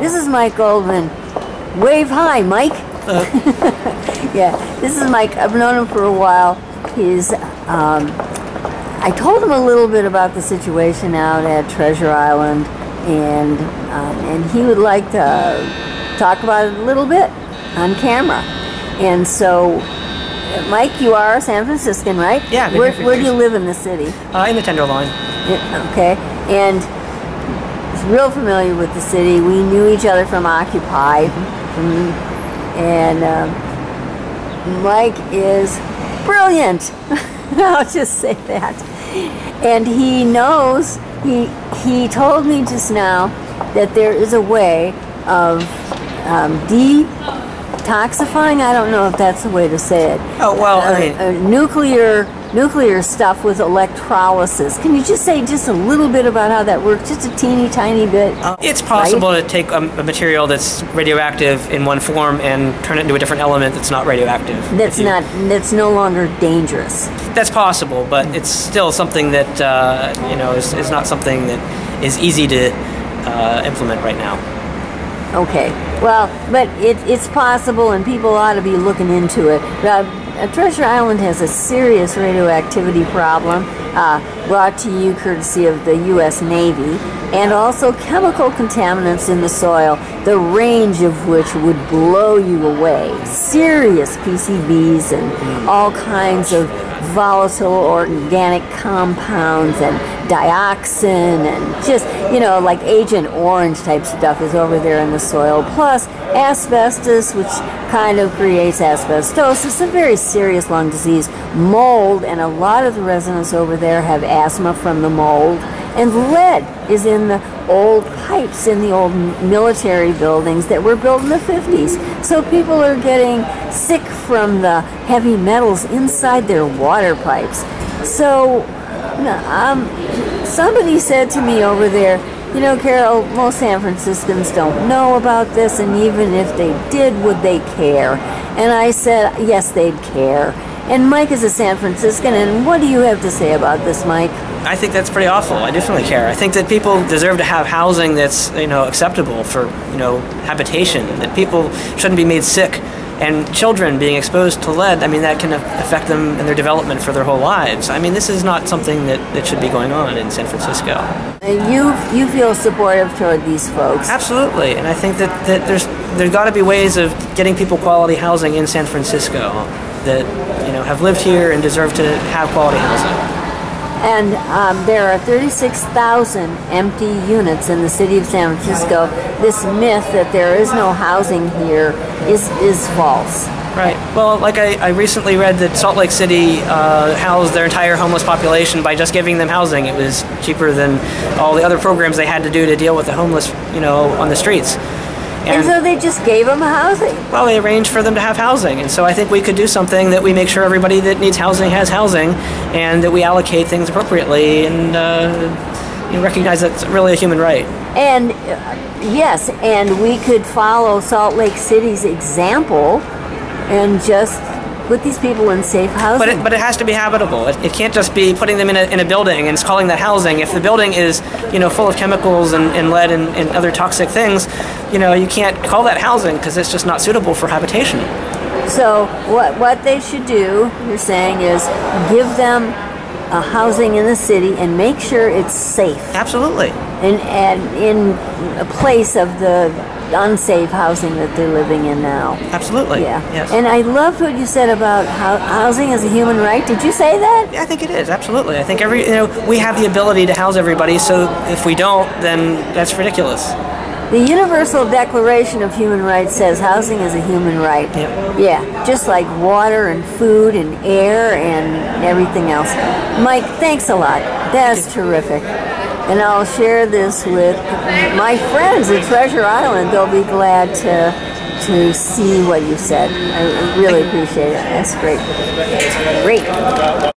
This is Mike Goldman. Wave hi, Mike. Yeah, this is Mike. I've known him for a while. He's, I told him a little bit about the situation out at Treasure Island, and he would like to talk about it a little bit on camera. And so, Mike, you are a San Franciscan, right? Yeah. Where do you live in the city? In the Tenderloin. Okay, and he's real familiar with the city. We knew each other from Occupy, and Mike is brilliant. I'll just say that. And he knows, he told me just now that there is a way of detoxifying, I don't know if that's the way to say it. Oh, well, I mean, nuclear stuff with electrolysis. Can you just say just a little bit about how that works? Just a teeny tiny bit. It's possible to take a material that's radioactive in one form and turn it into a different element that's not radioactive. That's no longer dangerous. That's possible, but it's still something that is not something that is easy to implement right now. Okay, well, but it's possible, and people ought to be looking into it. Treasure Island has a serious radioactivity problem, brought to you courtesy of the U.S. Navy, and also chemical contaminants in the soil, the range of which would blow you away. Serious PCBs and all kinds of volatile organic compounds and dioxin and just, like Agent Orange type stuff is over there in the soil. Plus asbestos, which kind of creates asbestosis, a very serious lung disease. Mold, and a lot of the residents over there have asthma from the mold. And lead is in the old pipes in the old military buildings that were built in the 50s. So people are getting sick from the heavy metals inside their water pipes. So somebody said to me over there, Carol, most San Franciscans don't know about this, and even if they did, would they care? And I said, yes, they'd care. And Mike is a San Franciscan, and what do you have to say about this, Mike? I think that's pretty awful. I definitely care. I think that people deserve to have housing that's, acceptable for, habitation, that people shouldn't be made sick. And children being exposed to lead, that can affect them in their development for their whole lives. This is not something that should be going on in San Francisco. You feel supportive toward these folks? Absolutely, and I think that there's got to be ways of getting people quality housing in San Francisco that have lived here and deserve to have quality housing. And there are 36,000 empty units in the city of San Francisco. This myth that there is no housing here is false. Right. Well, like I recently read that Salt Lake City housed their entire homeless population by just giving them housing. It was cheaper than all the other programs they had to do to deal with the homeless, on the streets. And so they just gave them housing? Well, they arranged for them to have housing. And so I think we could do something that we make sure everybody that needs housing has housing, and that we allocate things appropriately and recognize that it's really a human right. And yes, and we could follow Salt Lake City's example and just put these people in safe housing. But it has to be habitable. It can't just be putting them in a building and calling that housing. If the building is full of chemicals and lead and other toxic things, you can't call that housing because it's just not suitable for habitation. So what they should do, you're saying, is give them housing in the city and make sure it's safe. Absolutely. And in a place of the unsafe housing that they're living in now. Absolutely. Yeah. Yes. And I loved what you said about housing as a human right. Did you say that? Yeah, I think it is. Absolutely. I think we have the ability to house everybody. So if we don't, then that's ridiculous. The Universal Declaration of Human Rights says housing is a human right. Yep. Yeah, just like water and food and air and everything else. Mike, thanks a lot. That's terrific. And I'll share this with my friends at Treasure Island. They'll be glad to see what you said. I really appreciate it. That's great. Great.